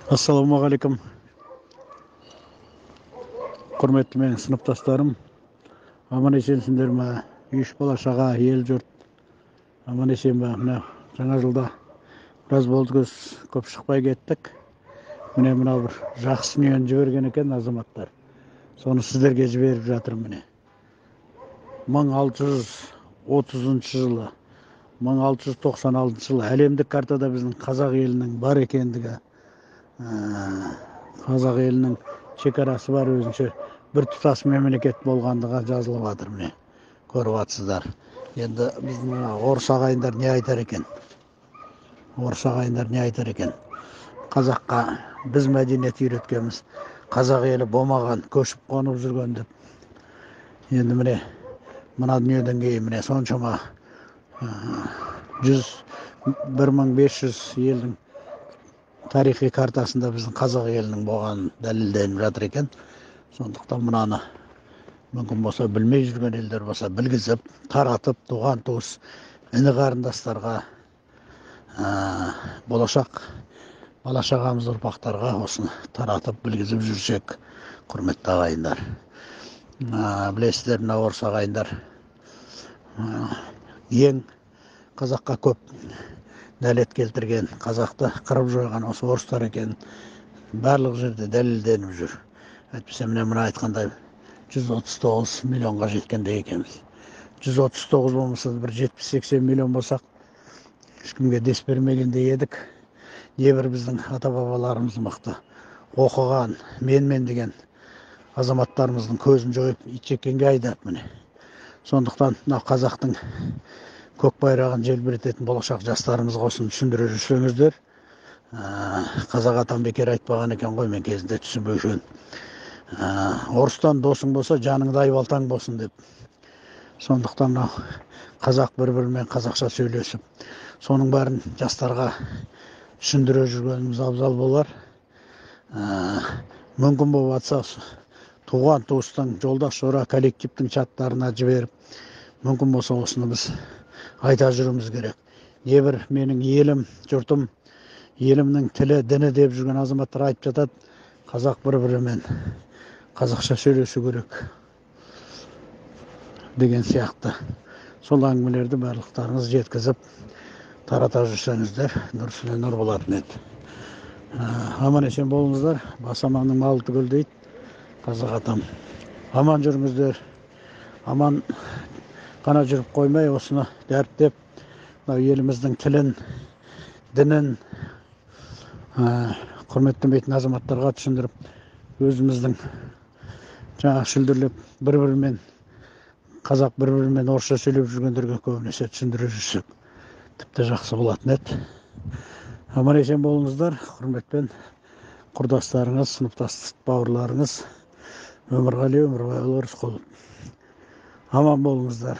Ассалаумағалейкум, құрметті менің сыныптастарым. Аман есенсіңдер ме? Үй бала шаға, ел жұрт аман есен бе? Мына жаңа жылда біраз болды көп шықпай кеттік. Міне мынау бір жақсы дүниені жіберген екен азаматтар. Соны сіздерге жіберіп жатырмын міне. 1630 жылы, 1696 жылы әлемдік картада біздің қазақ елінің бар екендігі, қазақ елінің шекарасы бар, өзінше бір тұтас мемлекет болғандығы жазылып жатыр міне. Көріп жатсыздар. Енді біздің орыс ағайындар не айтар екен? Орыс ағайындар не айтар екен? Қазаққа біз мәдениет үйреткенбіз. Қазақ елі болмаған, көшіп қонып жүрген деп. Енді міне мына дүниеден кейін міне соншама 1500 елдің тарихи картасында біздің қазақ елінің болғанын дәлелденіп жатыр екен. Сондықтан мынаны мүмкін болса білмей жүрген елдер болса білгізіп, таратып, туған туыс, іні қарындастарға, болашақ бала шағамыз ұрпақтарға осыны таратып білгізіп жүрсек, құрметті ағайындар. Білесіздер, мына орыс ағайындар ең қазаққа көп нәлет келтірген, қазақты қырып жойған осы орыстар екен барлық жерде дәлелденіп жүр. Әйтпесе мына айтқандай 139 миллионға жеткенде екенбіз. 139 болмаса бір 70-80 миллион болсақ, ешкімге дес бермегендей едік. Небір біздің ата-бабаларымыз мықты оқыған, мен деген азаматтарымыздың көзін жойып итжеккенге айдап міне. Сондықтан мына қазақтың көк байрағын желбірететін болашақ жастарымызға осыны түсіндіре жүрсеңіздер, қазақ атам бекер айтпаған екен ғой, мен кезінде түсінбей жүрген. Орыстан досың болса, жаныңда айбалтаң болсын деп. Сондықтан мынау қазақ бір-бірімен қазақша сөйлесіп, соның бәрін жастарға түсіндіре жүргеніміз абзал болар. Мүмкін болып жатса, туған туыстың, жолдас жора коллективтің чаттарына жіберіп, мүмкін болса осыны біз айта жүруіміз керек. Небір менің елім, жұртым, елімнің тілі, діні деп жүрген азаматтар айтып жатады, қазақ бір-бірімен қазақша сөйлесу керек деген сияқты. Сол әңгімелерді барлықтарыңыз жеткізіп тарата жүрсеңіздер, нұрсіне нұр болатын еді. Аман есен болыңыздар. Бас аманның малы түгел дейді қазақ атам. Аман жүріңіздер. Аман қана жүріп қоймай, осыны дәріптеп, еліміздің тілін, дінін құрметтемейтін азаматтарға түсіндіріп, өзіміздің шүлдірлеп бір-бірімен, қазақ бір-бірімен орысша сөйлеп жүргендерге көбінесе түсіндіре жүрсек, тіпті жақсы болатын еді. Аман есен болыңыздар. Құрметпен құрдастарыңыз, сыныптас бауырларыңыз Өмірғали Өмірбайұлы Рысқұлов. Аман болыңыздар.